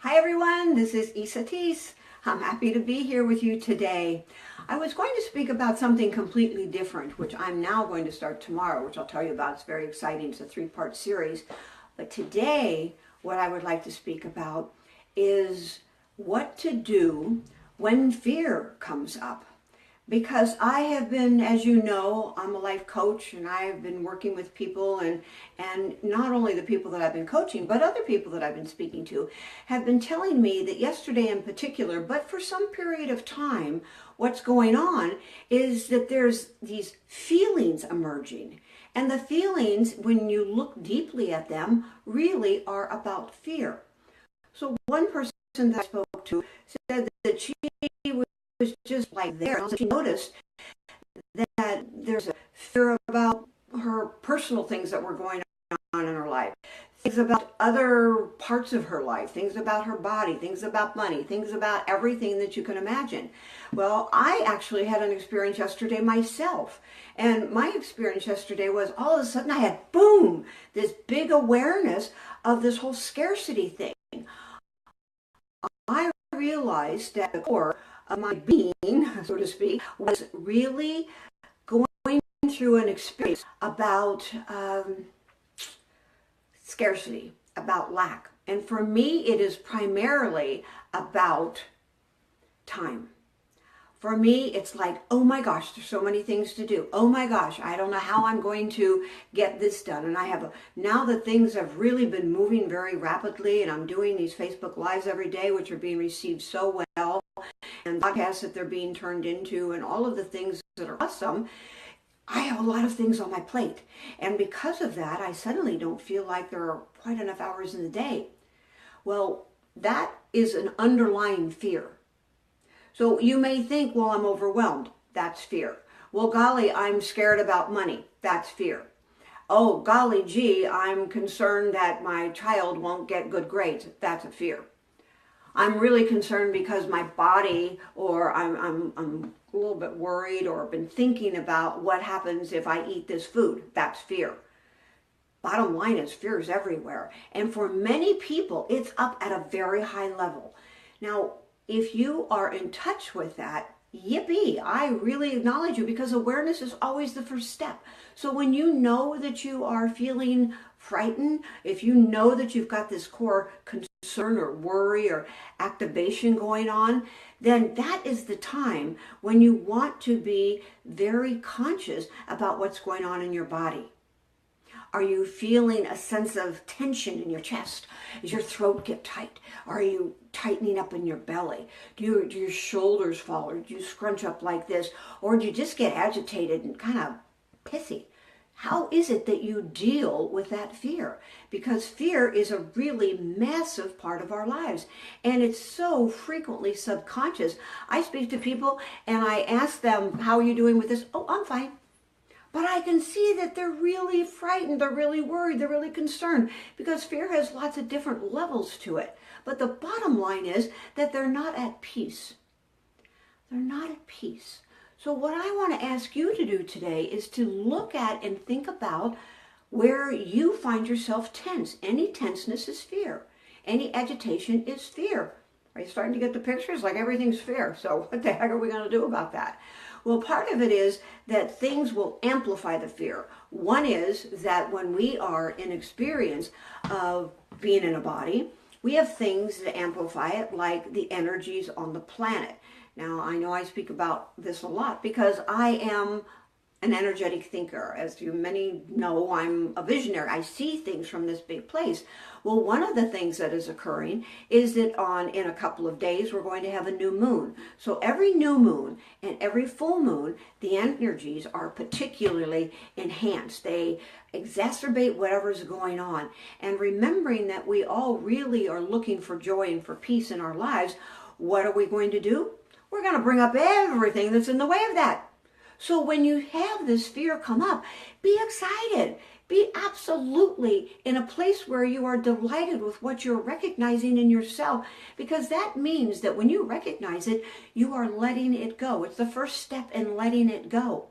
Hi everyone, this is Isa Teese. I'm happy to be here with you today. I was going to speak about something completely different, which I'm now going to start tomorrow, which I'll tell you about. It's very exciting. It's a 3-part series. But today, what I would like to speak about is what to do when fear comes up. Because I have been, as you know, I'm a life coach and I've been working with people and not only the people that I've been coaching, but other people that I've been speaking to have been telling me that yesterday in particular, but for some period of time, what's going on is that there's these feelings emerging. And the feelings, when you look deeply at them, really are about fear. So one person that I spoke to said that she was just like there. She noticed that there's a fear about her personal things that were going on in her life, things about other parts of her life, things about her body, things about money, things about everything that you can imagine. Well, I actually had an experience yesterday myself. And my experience yesterday was all of a sudden I had, boom, this big awareness of this whole scarcity thing. I realized that the core of my being, so to speak, was really going through an experience about scarcity, about lack. And for me, it is primarily about time. For me, it's like, oh my gosh, there's so many things to do. Oh my gosh, I don't know how I'm going to get this done. And now that things have really been moving very rapidly and I'm doing these Facebook Lives every day, which are being received so well, and podcasts that they're being turned into and all of the things that are awesome, I have a lot of things on my plate. And because of that, I suddenly don't feel like there are quite enough hours in the day. Well, that is an underlying fear. So you may think, well, I'm overwhelmed. That's fear. Well, golly, I'm scared about money. That's fear. Oh, golly gee, I'm concerned that my child won't get good grades. That's a fear. I'm really concerned because my body, or I'm a little bit worried or been thinking about what happens if I eat this food. That's fear. Bottom line is fear is everywhere. And for many people, it's up at a very high level. Now, if you are in touch with that, yippee, I really acknowledge you, because awareness is always the first step. So when you know that you are feeling frightened, if you know that you've got this core concern or worry or activation going on, then that is the time when you want to be very conscious about what's going on in your body. Are you feeling a sense of tension in your chest? Does your throat get tight? Are you tightening up in your belly? Do your shoulders fall, or do you scrunch up like this? Or do you just get agitated and kind of pissy? How is it that you deal with that fear? Because fear is a really massive part of our lives, and it's so frequently subconscious. I speak to people and I ask them, how are you doing with this? Oh, I'm fine. But I can see that they're really frightened, they're really worried, they're really concerned, because fear has lots of different levels to it. But the bottom line is that they're not at peace. They're not at peace. So what I want to ask you to do today is to look at and think about where you find yourself tense. Any tenseness is fear. Any agitation is fear. Are you starting to get the pictures? Like everything's fear. So what the heck are we going to do about that? Well, part of it is that things will amplify the fear. One is that when we are in experience of being in a body, we have things that amplify it, like the energies on the planet. Now, I know I speak about this a lot because I am an energetic thinker. As you many know, I'm a visionary. I see things from this big place. Well, one of the things that is occurring is that in a couple of days, we're going to have a new moon. So every new moon and every full moon, the energies are particularly enhanced. They exacerbate whatever's going on. And remembering that we all really are looking for joy and for peace in our lives, what are we going to do? We're going to bring up everything that's in the way of that. So when you have this fear come up, be excited. Be absolutely in a place where you are delighted with what you're recognizing in yourself, because that means that when you recognize it, you are letting it go. It's the first step in letting it go.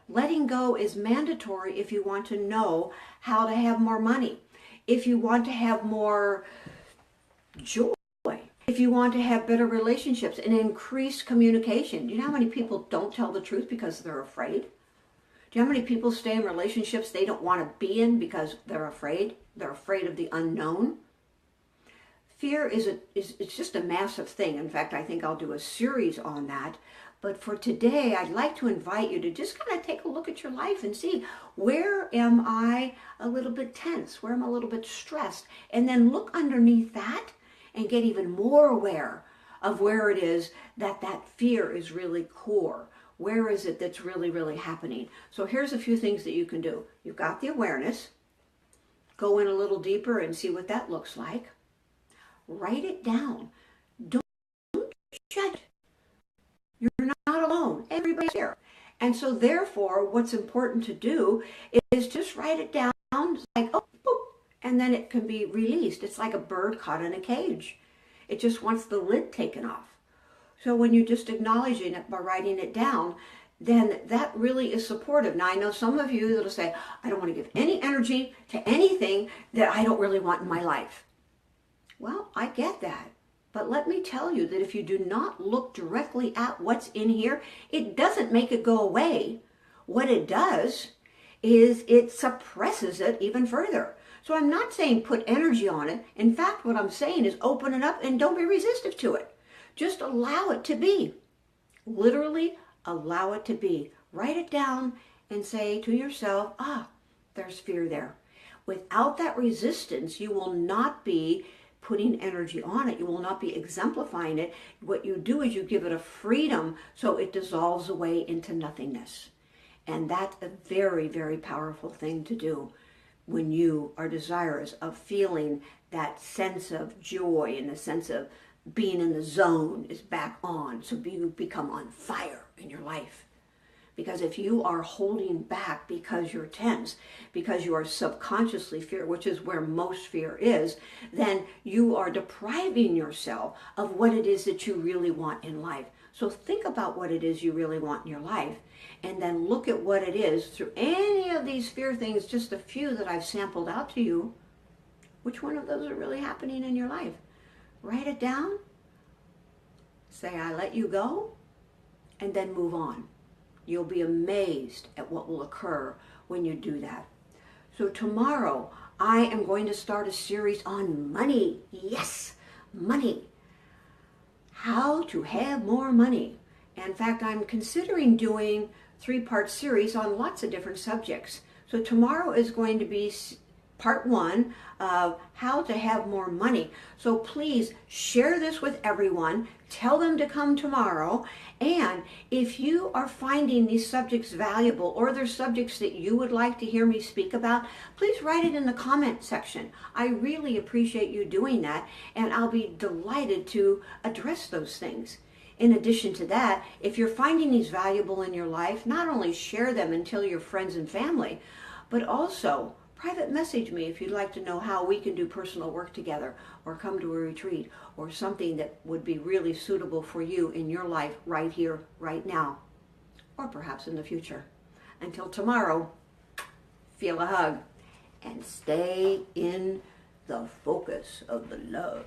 Letting go is mandatory if you want to know how to have more money, if you want to have more joy. If you want to have better relationships and increased communication, do you know how many people don't tell the truth because they're afraid? Do you know how many people stay in relationships they don't want to be in because they're afraid? They're afraid of the unknown. Fear it's just a massive thing. In fact, I think I'll do a series on that. But for today, I'd like to invite you to just kind of take a look at your life and see, where am I a little bit tense? Where am I a little bit stressed? And then look underneath that and get even more aware of where it is that fear is really core. Where is it that's really, really happening? So here's a few things that you can do. You've got the awareness. Go in a little deeper and see what that looks like. Write it down. Don't judge. You're not alone. Everybody's here. And so therefore, what's important to do is just write it down. It's like, oh, boop, and then it can be released. It's like a bird caught in a cage. It just wants the lid taken off. So when you're just acknowledging it by writing it down, then that really is supportive. Now, I know some of you that'll say, I don't want to give any energy to anything that I don't really want in my life. Well, I get that. But let me tell you that if you do not look directly at what's in here, it doesn't make it go away. What it does is it suppresses it even further. So I'm not saying put energy on it. In fact, what I'm saying is open it up and don't be resistive to it. Just allow it to be. Literally allow it to be. Write it down and say to yourself, there's fear there. Without that resistance, you will not be putting energy on it. You will not be exemplifying it. What you do is you give it a freedom so it dissolves away into nothingness. And that's a very, very powerful thing to do when you are desirous of feeling that sense of joy and the sense of being in the zone is back on. So you become on fire in your life. Because if you are holding back because you're tense, because you are subconsciously fear, which is where most fear is, then you are depriving yourself of what it is that you really want in life. So think about what it is you really want in your life, and then look at what it is through any of these fear things, just a few that I've sampled out to you. Which one of those are really happening in your life? Write it down, say, I let you go, and then move on. You'll be amazed at what will occur when you do that. So tomorrow, I am going to start a series on money. Yes, money. How to have more money. In fact, I'm considering doing 3-part series on lots of different subjects. So tomorrow is going to be part 1 of how to have more money. So please share this with everyone. Tell them to come tomorrow. And if you are finding these subjects valuable, or there's subjects that you would like to hear me speak about, please write it in the comment section. I really appreciate you doing that, and I'll be delighted to address those things. In addition to that, if you're finding these valuable in your life, not only share them and tell your friends and family, but also private message me if you'd like to know how we can do personal work together, or come to a retreat, or something that would be really suitable for you in your life right here, right now, or perhaps in the future. Until tomorrow, feel a hug and stay in the focus of the love.